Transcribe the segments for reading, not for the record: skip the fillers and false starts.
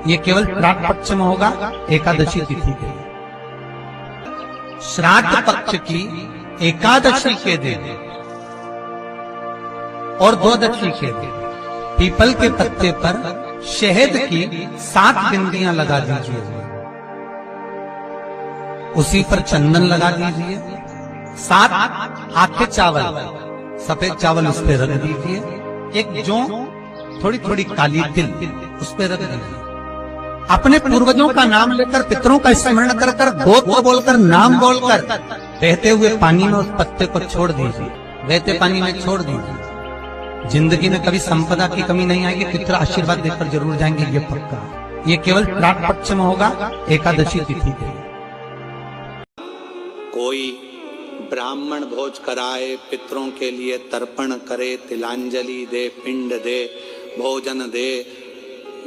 ये केवल श्राद्ध पक्ष में होगा, एकादशी तिथि के दिन। श्राद्ध पक्ष की एकादशी के दिन और द्वादशी के दिन पीपल के पत्ते पर शहद की 7 बिंदियां लगा दीजिए, उसी पर चंदन लगा दीजिए, 7 आखे चावल, सफेद चावल उस पर रख दीजिए, एक जौ थोड़ी थोड़ी काली तिल उस पर रख दीजिए। अपने पूर्वजों का नाम लेकर, पितरों का स्मरण कर कर, गोत्र बोलकर, नाम बोलकर बहते हुए पानी में उस पत्ते को छोड़ दीजिए, बहते पानी में छोड़ दीजिए। जिंदगी में कभी संपदा की कमी नहीं आएगी, पितर आशीर्वाद देकर जरूर जाएंगे, ये पक्का। ये केवल श्राद्ध पक्ष में होगा, एकादशी तिथि के। कोई ब्राह्मण भोज कराए, पितरों के लिए तर्पण करे, तिलांजलि दे, पिंड दे, भोजन दे,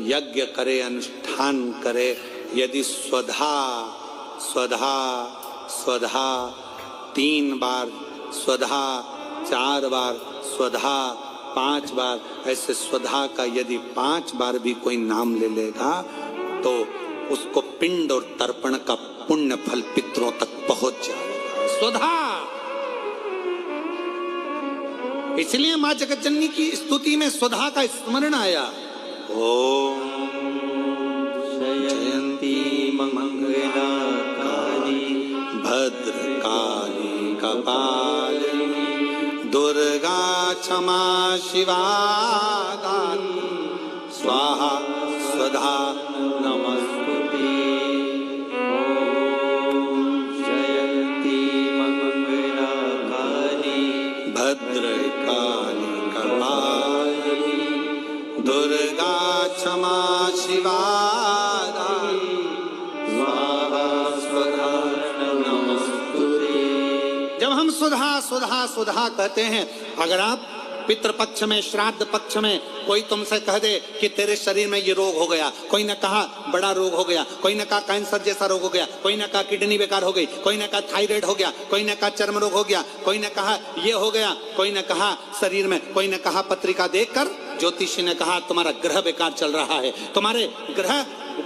यज्ञ करे, अनुष्ठान करे, यदि स्वधा स्वधा स्वधा 3 बार, स्वधा 4 बार, स्वधा 5 बार, ऐसे स्वधा का यदि 5 बार भी कोई नाम ले लेगा तो उसको पिंड और तर्पण का पुण्य फल पितरों तक पहुंच जाएगा। स्वधा। इसलिए मां जगतजननी की स्तुति में स्वधा का स्मरण आया। ओम जयंती मंगला काली भद्रकाली कपालिनी दुर्गा क्षमा शिवा दानी स्वाहा स्वधा नमस्तुते। ओम जयंती मंगला काली भद्रकाली कपालिनी दुर्गा क्षमा शिवा दानी स्वाहा स्वधा नमस्तुते। जब हम सुधा सुधा सुधा कहते हैं, अगर आप पितृपक्ष में, श्राद्ध पक्ष में कोई तुमसे कह दे कि तेरे शरीर में ये रोग हो गया, कोई ने कहा बड़ा रोग हो गया, कोई ने कहा कैंसर जैसा रोग हो गया, कोई ने कहा किडनी बेकार हो गई, कोई ने कहा थायराइड हो गया, कोई ने कहा चर्म रोग हो गया, कोई ने कहा ये हो गया, कोई ने कहा शरीर में, कोई ने कहा पत्रिका देखकर ज्योतिषी ने कहा तुम्हारा ग्रह बेकार चल रहा है, तुम्हारे ग्रह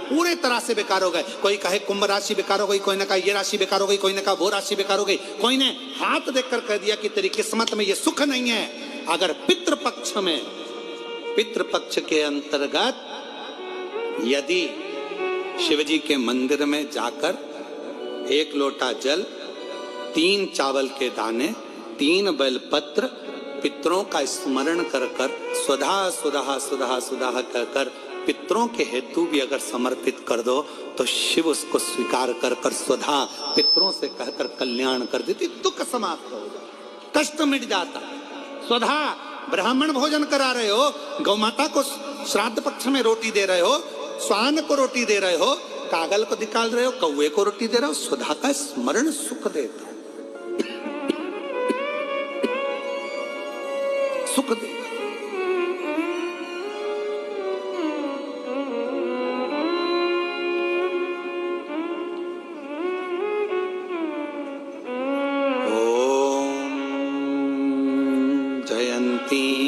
पूरे तरह से बेकार हो गए। कोई कहे कुंभ राशि बेकार हो गई, कोई ने कहा ये राशि बेकार हो गई, कोई ने कहा वो राशि बेकार हो गई, कोई ने हाथ देखकर कह दिया कि तेरी किस्मत में ये सुख नहीं है। अगर पितृपक्ष में, पितृपक्ष के अंतर्गत यदि शिवजी के मंदिर में जाकर 1 लोटा जल, 3 चावल के दाने, 3 बेलपत्र पितरों का स्मरण कर कर स्वधा सुधा सुधा सुधा कहकर पितरों के हेतु भी अगर समर्पित कर दो तो शिव उसको स्वीकार कर कर स्वधा पितरों से कहकर कल्याण कर देती, दुख समाप्त हो जाता, कष्ट मिट जाता। स्वधा ब्राह्मण भोजन करा रहे हो, गौ माता को श्राद्ध पक्ष में रोटी दे रहे हो, स्वान को रोटी दे रहे हो, कागल को निकाल रहे हो, कौवे को रोटी दे रहे हो, स्वधा का स्मरण सुख देता, सुख देता।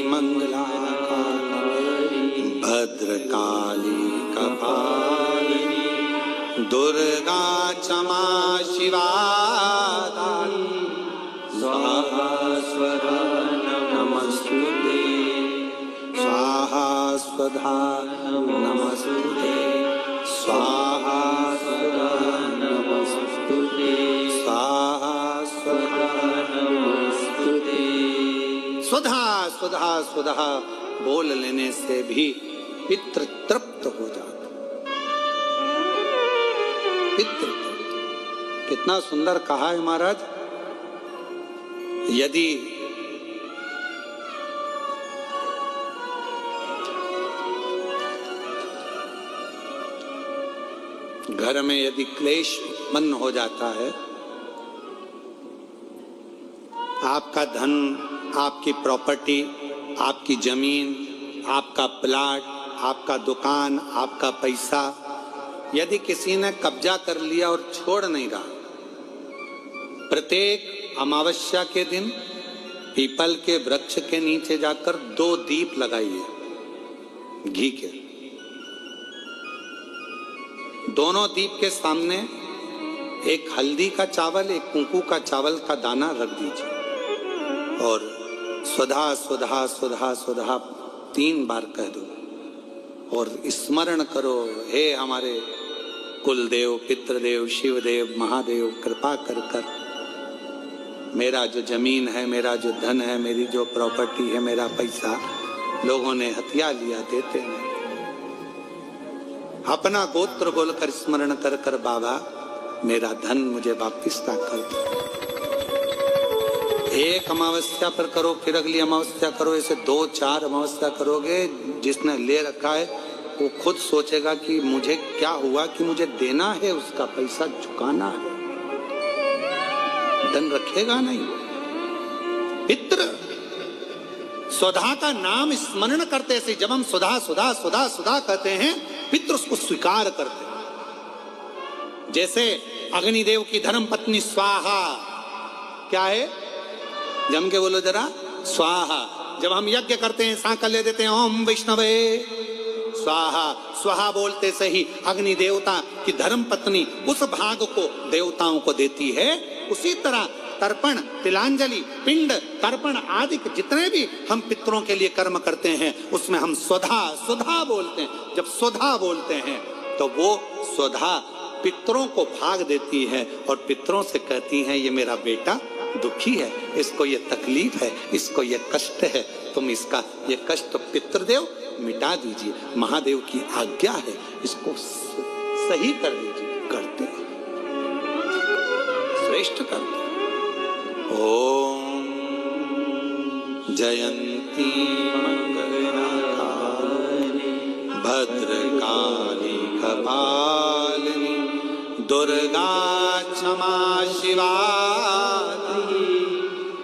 मंगला काली भद्रकाली कपालिनी दुर्गा क्षमा शिवा दानी स्वाहा स्वधा नमस्तुते। स्वाहा स्वधा नमस्तुते। स्वाहा स्वधा नमस्तुते। स्वाहा स्वधा नमस्तुते। स्वधा स्वधा स्वधा बोल लेने से भी पितृ तृप्त हो जाता। पितृ कितना सुंदर कहा है महाराज। यदि घर में यदि क्लेश उत्पन्न हो जाता है, आपका धन, आपकी प्रॉपर्टी, आपकी जमीन, आपका प्लाट, आपका दुकान, आपका पैसा यदि किसी ने कब्जा कर लिया और छोड़ नहीं रहा, प्रत्येक अमावस्या के दिन पीपल के वृक्ष के नीचे जाकर 2 दीप लगाइए घी के। दोनों दीप के सामने एक हल्दी का चावल, एक कुंकू का चावल का दाना रख दीजिए और स्वधा स्वधा स्वधा स्वधा 3 बार कह दो और स्मरण करो, हे हमारे कुलदेव, पितृदेव, शिवदेव, महादेव, कृपा कर कर मेरा जो जमीन है, मेरा जो धन है, मेरी जो प्रॉपर्टी है, मेरा पैसा लोगों ने हथिया लिया, देते हैं। अपना गोत्र बोलकर स्मरण कर कर बाबा मेरा धन मुझे वापिस ला कर दो। एक अमावस्या पर करो, फिर अगली अमावस्या करो, ऐसे 2-4 अमावस्या करोगे। जिसने ले रखा है वो खुद सोचेगा कि मुझे क्या हुआ कि मुझे देना है, उसका पैसा चुकाना है, धन रखेगा नहीं। पितृ स्वधा का नाम स्मरण करते से जब हम सुधा सुधा सुधा सुधा कहते हैं, पितृ उसको स्वीकार करते हैं। जैसे अग्निदेव की धर्म पत्नी स्वाहा, क्या है? जम के बोलो जरा, स्वाहा। जब हम यज्ञ करते हैं सांकल्य देते हैं, ओम विष्णवे स्वाहा, स्वाहा बोलते से ही अग्नि देवता की धर्म पत्नी उस भाग को देवताओं को देती है। उसी तरह तर्पण, तिलांजलि, पिंड, तर्पण आदि जितने भी हम पितरों के लिए कर्म करते हैं उसमें हम स्वधा स्वधा बोलते हैं। जब स्वधा बोलते हैं तो वो स्वधा पितरों को भाग देती है और पितरों से कहती हैं, ये मेरा बेटा दुखी है, इसको ये तकलीफ है, इसको ये कष्ट है, तुम इसका ये कष्ट पितृदेव मिटा दीजिए, महादेव की आज्ञा है, इसको सही कर दीजिए। करते श्रेष्ठ करते। ओम जयंती मंगला भद्रकाली कपालिनी दुर्गा क्षमा शिवा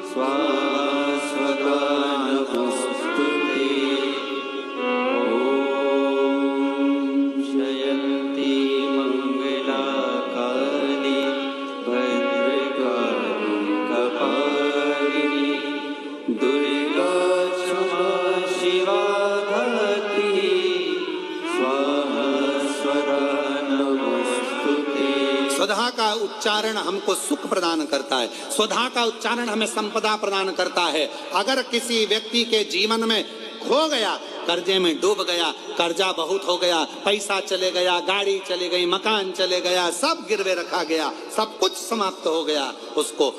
स्वाहा स्वधा नमोस्तुते। ओम जयंती मंगला काली भद्रकाली कपालिनी दुर्गा क्षमा शिवा धात्री स्वाहा स्वधा नमोस्तुते। स्वधा का उच्चारण हमको सुख प्रदान करता है, स्वधा का उच्चारण हमें संपदा प्रदान करता है। अगर किसी व्यक्ति के जीवन में खो गया, कर्जे में डूब गया, कर्जा बहुत हो गया, पैसा चले गया, गाड़ी चली गई, मकान चले गया, सब गिरवे रखा गया, सब कुछ समाप्त हो गया, उसको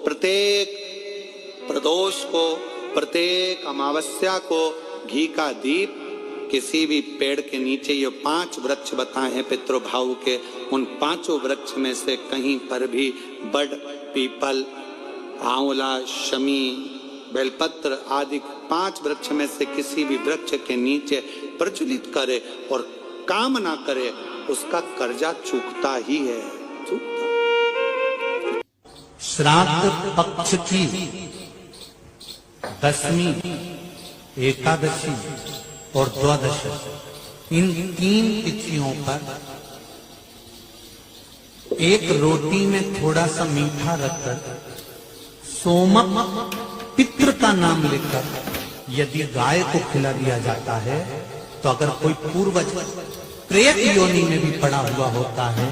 प्रत्येक प्रदोष को, प्रत्येक अमावस्या को घी का दीप किसी भी पेड़ के नीचे, ये 5 वृक्ष बताए हैं पितृभाव के, उन 5 वृक्ष में से कहीं पर भी बड़, पीपल, आंवला, शमी, बेलपत्र आदि 5 वृक्ष में से किसी भी वृक्ष के नीचे प्रज्वलित करे और काम ना करे, उसका कर्जा चूकता ही है, चूकता। श्राद्ध पक्ष की 10वीं, एकादशी और द्वादशी, इन 3 तिथियों पर एक रोटी में थोड़ा सा मीठा रखकर सोमक पितृ का नाम लिखकर यदि गाय को खिला दिया जाता है, तो अगर कोई पूर्वज प्रेत योनि में भी पड़ा हुआ होता है,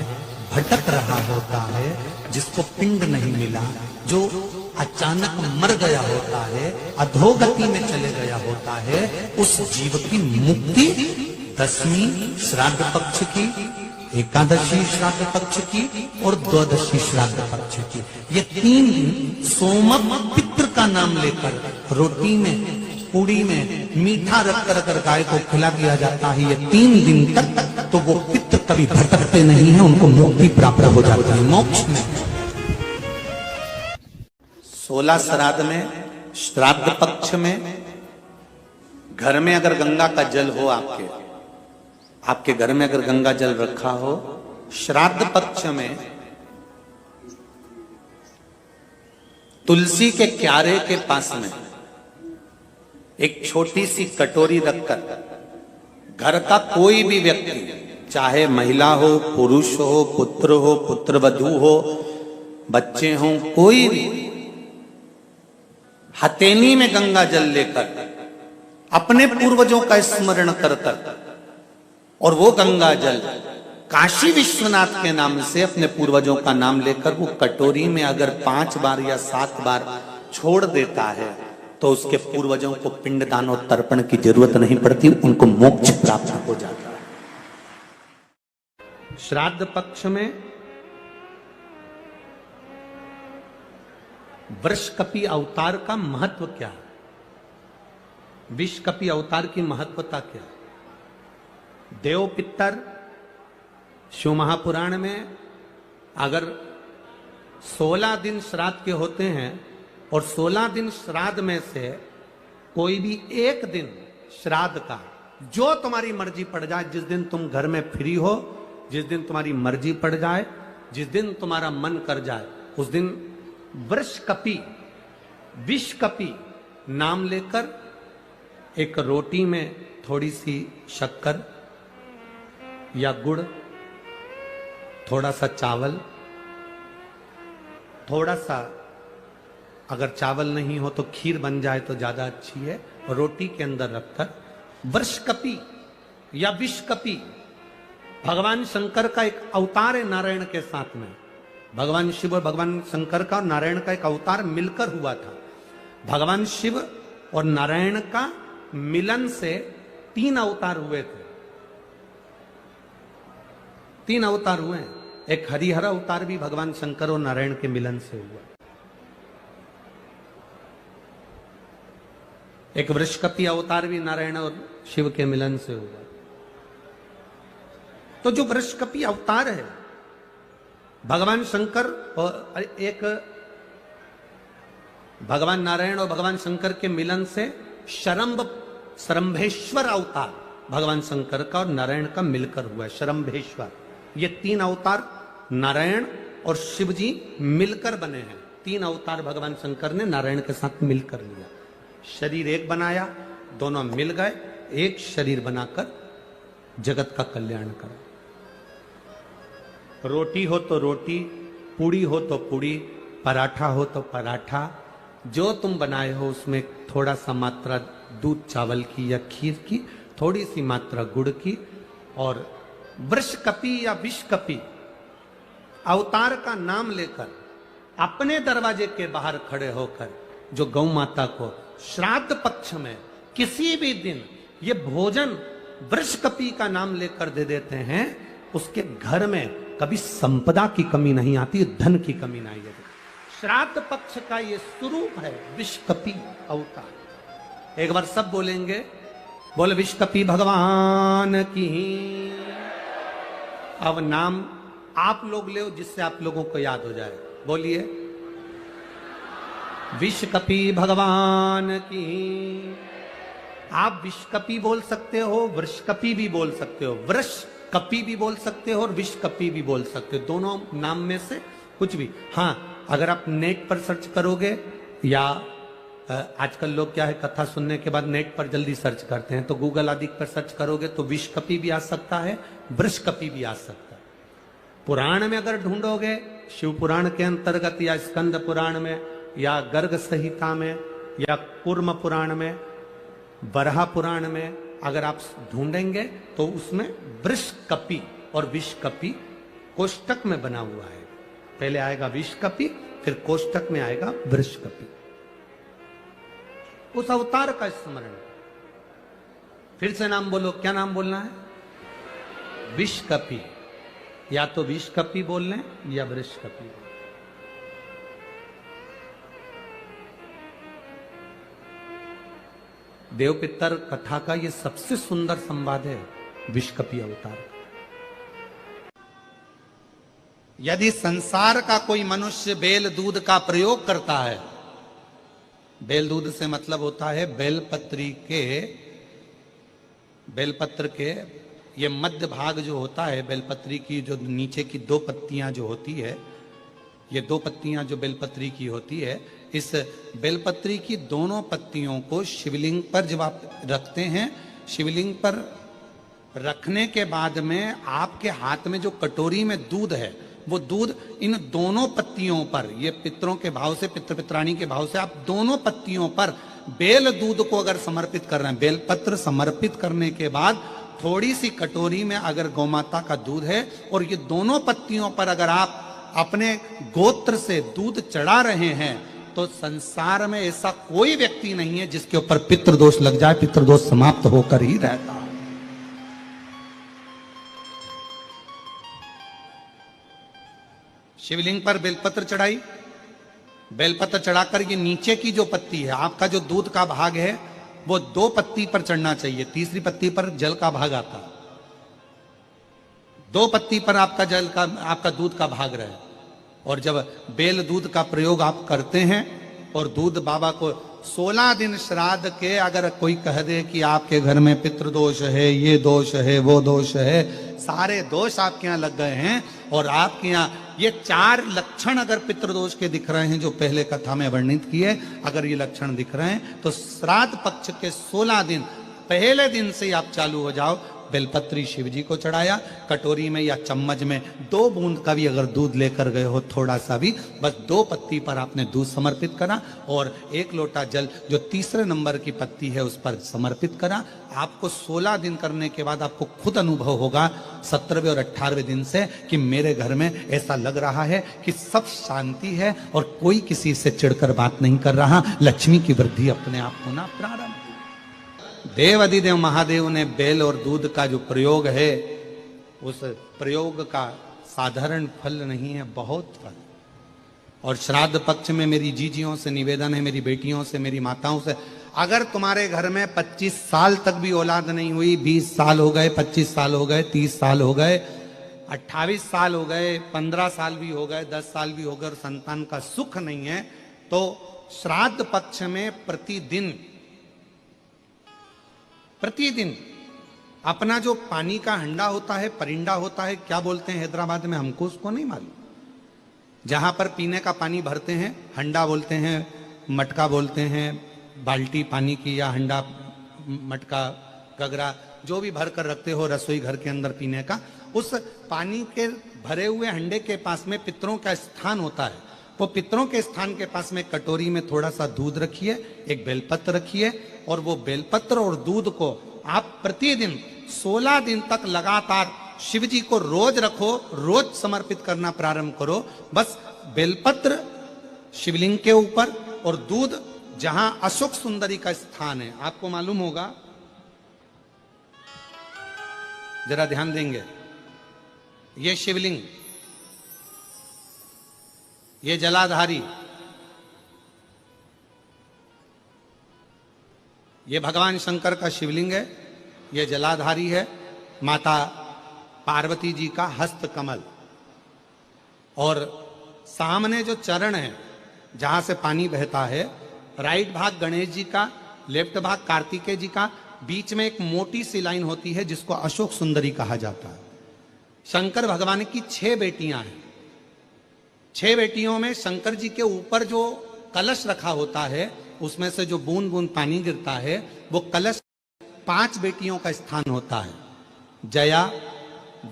भटक रहा होता है, जिसको पिंड नहीं मिला, जो अचानक मर गया होता है, अधोगति में चले गया होता है, उस जीव की मुक्ति 10वीं श्राद्ध पक्ष की, एकादशी श्राद्ध पक्ष की और द्वादशी श्राद्ध पक्ष की, ये 3 दिन सोमक पितृ का नाम लेकर रोटी में, पूड़ी में मीठा रखकर अगर गाय को खिला दिया जाता है, ये 3 दिन तक, तो वो पितृ कभी भटकते नहीं है, उनको मुक्ति प्राप्त हो जाती है, मोक्ष में। 16 श्राद्ध में, श्राद्ध पक्ष में, घर में अगर गंगा का जल हो, आपके घर में अगर गंगा जल रखा हो, श्राद्ध पक्ष में तुलसी के क्यारे के पास में एक छोटी सी कटोरी रखकर घर का कोई भी व्यक्ति, चाहे महिला हो, पुरुष हो, पुत्र हो, पुत्रवधू हो, बच्चे हों, कोई भी हथेली में गंगा जल लेकर अपने पूर्वजों का स्मरण कर कर और वो गंगा जल काशी विश्वनाथ के नाम से अपने पूर्वजों का नाम लेकर वो कटोरी में अगर 5 बार या 7 बार छोड़ देता है तो उसके पूर्वजों को पिंडदान और तर्पण की जरूरत नहीं पड़ती, उनको मोक्ष प्राप्त हो जाता है। श्राद्ध पक्ष में वृषकपि अवतार का महत्व क्या है? विषकपि अवतार की महत्वता क्या है? देव पितर शिव महापुराण में अगर 16 दिन श्राद्ध के होते हैं और 16 दिन श्राद्ध में से कोई भी एक दिन श्राद्ध का जो तुम्हारी मर्जी पड़ जाए, जिस दिन तुम घर में फ्री हो, जिस दिन तुम्हारी मर्जी पड़ जाए, जिस दिन तुम्हारा मन कर जाए, उस दिन वृषकपि विषकपि नाम लेकर एक रोटी में थोड़ी सी शक्कर या गुड़, थोड़ा सा चावल, थोड़ा सा अगर चावल नहीं हो तो खीर बन जाए तो ज्यादा अच्छी है, रोटी के अंदर रखकर वृषकपि या विषकपि भगवान शंकर का एक अवतार है नारायण के साथ में। भगवान शिव और भगवान शंकर का और नारायण का एक अवतार मिलकर हुआ था। भगवान शिव और नारायण का मिलन से 3 अवतार हुए थे। 3 अवतार हुए हैं। एक हरिहर अवतार भी भगवान शंकर और नारायण के मिलन से हुआ। एक वृषकपि अवतार भी नारायण और शिव के मिलन से हुआ। तो जो वृषकपि अवतार है भगवान शंकर और एक भगवान नारायण और भगवान शंकर के मिलन से शरंभेश्वर अवतार भगवान शंकर का और नारायण का मिलकर हुआ है। शरंभेश्वर, ये 3 अवतार नारायण और शिव जी मिलकर बने हैं। 3 अवतार भगवान शंकर ने नारायण के साथ मिलकर लिया, शरीर एक बनाया, दोनों मिल गए, एक शरीर बनाकर जगत का कल्याण करा। रोटी हो तो रोटी, पूड़ी हो तो पूड़ी, पराठा हो तो पराठा, जो तुम बनाए हो उसमें थोड़ा सा मात्रा दूध चावल की या खीर की, थोड़ी सी मात्रा गुड़ की, और वृषकपि या विषकपि अवतार का नाम लेकर अपने दरवाजे के बाहर खड़े होकर जो गौ माता को श्राद्ध पक्ष में किसी भी दिन ये भोजन वृषकपि का नाम लेकर दे देते हैं, उसके घर में कभी संपदा की कमी नहीं आती, धन की कमी नहीं आती। श्राद्ध पक्ष का ये स्वरूप है विषकपि अवतार। एक बार सब बोलेंगे, बोले विषकपि भगवान की। अब नाम आप लोग ले जिससे आप लोगों को याद हो जाए। बोलिए विषकपि भगवान की। आप विषकपि बोल सकते हो, वृषकपि भी बोल सकते हो, वृषकपि भी बोल सकते हो और विषकपि भी बोल सकते हो, दोनों नाम में से कुछ भी। हाँ, अगर आप नेट पर सर्च करोगे या आजकल लोग क्या है, कथा सुनने के बाद नेट पर जल्दी सर्च करते हैं, तो गूगल आदि पर सर्च करोगे तो विषकपि भी आ सकता है, वृषकपि भी आ सकता है। पुराण में अगर ढूंढोगे, शिव पुराण के अंतर्गत या स्कंद पुराण में या गर्ग संहिता में या कूर्म पुराण में, बरहा पुराण में अगर आप ढूंढेंगे तो उसमें वृषकपि और विषकपि कोष्टक में बना हुआ है। पहले आएगा विषकपि, फिर कोष्टक में आएगा वृषकपि। उस अवतार का स्मरण। फिर से नाम बोलो, क्या नाम बोलना है? विषकपि। या तो विषकपि बोल लें या वृषकपि। देव पितर कथा का ये सबसे सुंदर संवाद है विषकपि अवतार। यदि संसार का कोई मनुष्य बेल दूध का प्रयोग करता है, बेल दूध से मतलब होता है बेलपत्र के ये मध्य भाग जो होता है, बेलपत्री की जो नीचे की 2 पत्तियां जो होती है, ये 2 पत्तियां जो बेलपत्री की होती है, इस बेलपत्री की दोनों पत्तियों को शिवलिंग पर जब आप रखते हैं, शिवलिंग पर रखने के बाद में आपके हाथ में जो कटोरी में दूध है, वो दूध इन दोनों पत्तियों पर, ये पितरों के भाव से, पितृ पित्राणी के भाव से आप दोनों पत्तियों पर बेल दूध को अगर समर्पित कर रहे हैं, बेलपत्र समर्पित करने के बाद थोड़ी सी कटोरी में अगर गौमाता का दूध है और ये दोनों पत्तियों पर अगर आप अपने गोत्र से दूध चढ़ा रहे हैं तो संसार में ऐसा कोई व्यक्ति नहीं है जिसके ऊपर पितृदोष लग जाए। पितृदोष समाप्त होकर ही रहता है। शिवलिंग पर बेलपत्र चढ़ाई, बेलपत्र चढ़ाकर ये नीचे की जो पत्ती है, आपका जो दूध का भाग है वो 2 पत्ती पर चढ़ना चाहिए, तीसरी पत्ती पर जल का भाग आता है। 2 पत्ती पर आपका दूध का भाग रहे। और जब बेल दूध का प्रयोग आप करते हैं और दूध बाबा को 16 दिन श्राद्ध के अगर कोई कह दे कि आपके घर में पितृदोष है, ये दोष है, वो दोष है, सारे दोष आपके यहाँ लग गए हैं और आपके यहाँ ये 4 लक्षण अगर पितृदोष के दिख रहे हैं जो पहले कथा में वर्णित किए, अगर ये लक्षण दिख रहे हैं तो श्राद्ध पक्ष के 16 दिन पहले दिन से आप चालू हो जाओ। बेलपत्री शिव जी को चढ़ाया, कटोरी में या चम्मच में 2 बूंद का भी अगर दूध लेकर गए हो, थोड़ा सा भी, बस 2 पत्ती पर आपने दूध समर्पित करा और 1 लोटा जल जो तीसरे नंबर की पत्ती है उस पर समर्पित करा। आपको 16 दिन करने के बाद आपको खुद अनुभव होगा 17वें और 18वें दिन से कि मेरे घर में ऐसा लग रहा है कि सब शांति है और कोई किसी से चिढ़कर बात नहीं कर रहा। लक्ष्मी की वृद्धि अपने आप होना प्रारंभ। देव अधिदेव महादेव ने बेल और दूध का जो प्रयोग है उस प्रयोग का साधारण फल नहीं है, बहुत फल। और श्राद्ध पक्ष में मेरी जीजियों से निवेदन है, मेरी बेटियों से, मेरी माताओं से, अगर तुम्हारे घर में 25 साल तक भी औलाद नहीं हुई, 20 साल हो गए, 25 साल हो गए, 30 साल हो गए, 28 साल हो गए, 15 साल भी हो गए, 10 साल भी हो गए और संतान का सुख नहीं है, तो श्राद्ध पक्ष में प्रतिदिन अपना जो पानी का हंडा होता है, परिंडा होता है, क्या बोलते हैं हैदराबाद में, हमको उसको नहीं मालूम, जहां पर पीने का पानी भरते हैं हंडा बोलते हैं, मटका बोलते हैं, बाल्टी पानी की या हंडा, मटका, गगरा, जो भी भर कर रखते हो रसोई घर के अंदर पीने का, उस पानी के भरे हुए हंडे के पास में पितरों का स्थान होता है। वो पितरों के स्थान के पास में कटोरी में थोड़ा सा दूध रखिए, एक बेलपत्र रखिए और वो बेलपत्र और दूध को आप प्रतिदिन 16 दिन तक लगातार शिव जी को रोज रखो, रोज समर्पित करना प्रारंभ करो। बस बेलपत्र शिवलिंग के ऊपर और दूध जहां अशोक सुंदरी का स्थान है, आपको मालूम होगा, जरा ध्यान देंगे, ये शिवलिंग, ये जलाधारी, ये भगवान शंकर का शिवलिंग है, ये जलाधारी है, माता पार्वती जी का हस्त कमल, और सामने जो चरण है जहां से पानी बहता है, राइट भाग गणेश जी का, लेफ्ट भाग कार्तिकेय जी का, बीच में एक मोटी सी लाइन होती है जिसको अशोक सुंदरी कहा जाता है। शंकर भगवान की 6 बेटियां हैं। 6 बेटियों में शंकर जी के ऊपर जो कलश रखा होता है उसमें से जो बूंद बूंद पानी गिरता है वो कलश 5 बेटियों का स्थान होता है, जया,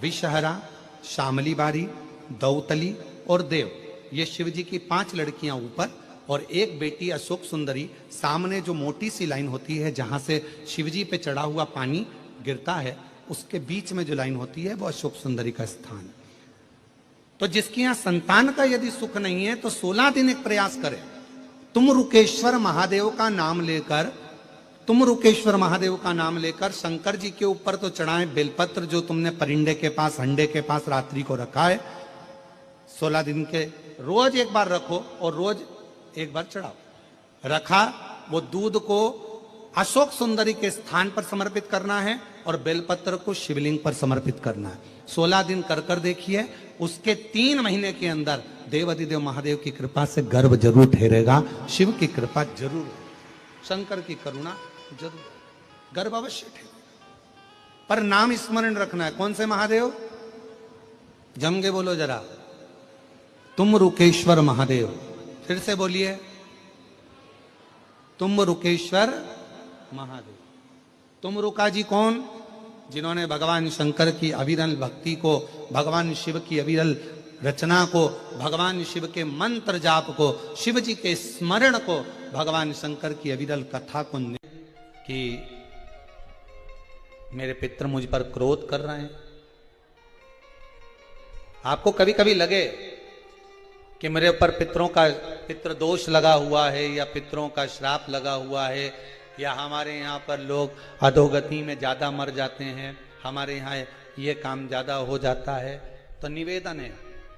विषहरा, श्यामली बारी, दौतली और देव। ये शिव जी की 5 लड़कियां ऊपर और एक बेटी अशोक सुंदरी, सामने जो मोटी सी लाइन होती है जहां से शिव जी पे चढ़ा हुआ पानी गिरता है उसके बीच में जो लाइन होती है वो अशोक सुंदरी का स्थान। तो जिसके यहां संतान का यदि सुख नहीं है तो 16 दिन एक प्रयास करें, तुम रुकेश्वर महादेव का नाम लेकर, तुम रुकेश्वर महादेव का नाम लेकर शंकर जी के ऊपर तो चढ़ाए बेलपत्र जो तुमने परिंडे के पास, हंडे के पास रात्रि को रखा है, 16 दिन के रोज एक बार रखो और रोज एक बार चढ़ाओ। रखा, वो दूध को अशोक सुंदरी के स्थान पर समर्पित करना है और बेलपत्र को शिवलिंग पर समर्पित करना है। 16 दिन कर देखिए, उसके 3 महीने के अंदर देवाधिदेव महादेव की कृपा से गर्भ जरूर ठहरेगा, शिव की कृपा जरूर, शंकर की करुणा जरूर, गर्भ अवश्य ठहरेगा। पर नाम स्मरण रखना है, कौन से महादेव, जम के बोलो जरा, तुम रुकेश्वर महादेव। फिर से बोलिए, तुम रुकेश्वर महादेव। तुम रुका जी कौन, जिन्होंने भगवान शंकर की अविरल भक्ति को, भगवान शिव की अविरल रचना को, भगवान शिव के मंत्र जाप को, शिव जी के स्मरण को, भगवान शंकर की अविरल कथा को कि मेरे पितर मुझ पर क्रोध कर रहे हैं। आपको कभी कभी लगे कि मेरे ऊपर पितृ दोष लगा हुआ है या पितरों का श्राप लगा हुआ है, या हमारे यहाँ पर लोग अधोगति में ज्यादा मर जाते हैं, हमारे यहाँ ये काम ज्यादा हो जाता है, तो निवेदन है,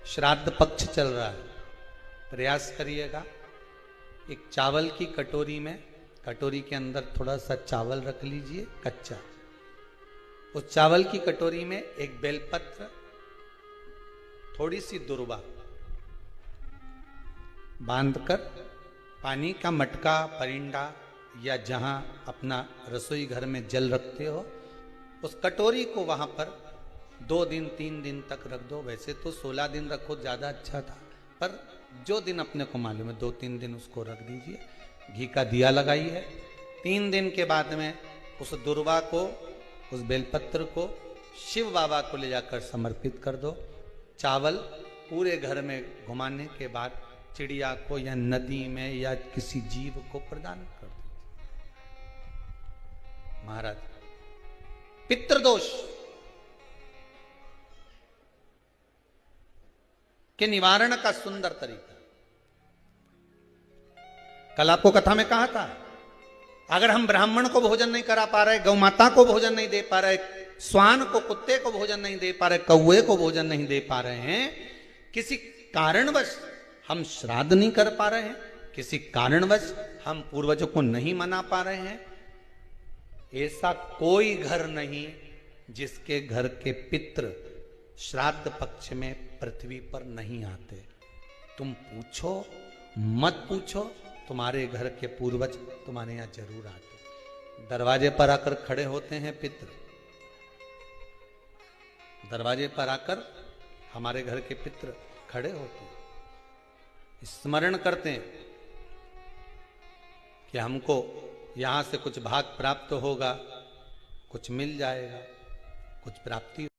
श्राद्ध पक्ष चल रहा है, प्रयास करिएगा। एक चावल की कटोरी में, कटोरी के अंदर थोड़ा सा चावल रख लीजिए कच्चा, उस चावल की कटोरी में एक बेलपत्र, थोड़ी सी दुर्वा बांधकर पानी का मटका, परिंडा या जहां अपना रसोई घर में जल रखते हो, उस कटोरी को वहां पर 2 दिन 3 दिन तक रख दो। वैसे तो 16 दिन रखो ज्यादा अच्छा था, पर जो दिन अपने को मालूम है 2-3 दिन उसको रख दीजिए। घी का दिया लगाइए। 3 दिन के बाद में उस दुर्वा को, उस बेलपत्र को शिव बाबा को ले जाकर समर्पित कर दो। चावल पूरे घर में घुमाने के बाद चिड़िया को या नदी में या किसी जीव को प्रदान कर दो। महाराज, पितृदोष के निवारण का सुंदर तरीका। कल आपको कथा में कहा था, अगर हम ब्राह्मण को भोजन नहीं करा पा रहे, गौ माता को भोजन नहीं दे पा रहे, श्वान को, कुत्ते को भोजन नहीं दे पा रहे, कौवे को भोजन नहीं दे पा रहे हैं, किसी कारणवश हम श्राद्ध नहीं कर पा रहे हैं, किसी कारणवश हम पूर्वजों को नहीं मना पा रहे हैं, ऐसा कोई घर नहीं जिसके घर के पितृ श्राद्ध पक्ष में पृथ्वी पर नहीं आते। तुम पूछो मत पूछो, तुम्हारे घर के पूर्वज तुम्हारे यहां जरूर आते। दरवाजे पर आकर खड़े होते हैं पितृ, दरवाजे पर आकर हमारे घर के पितृ खड़े होते हैं, स्मरण करते हैं कि हमको यहां से कुछ भाग प्राप्त होगा, कुछ मिल जाएगा, कुछ प्राप्ति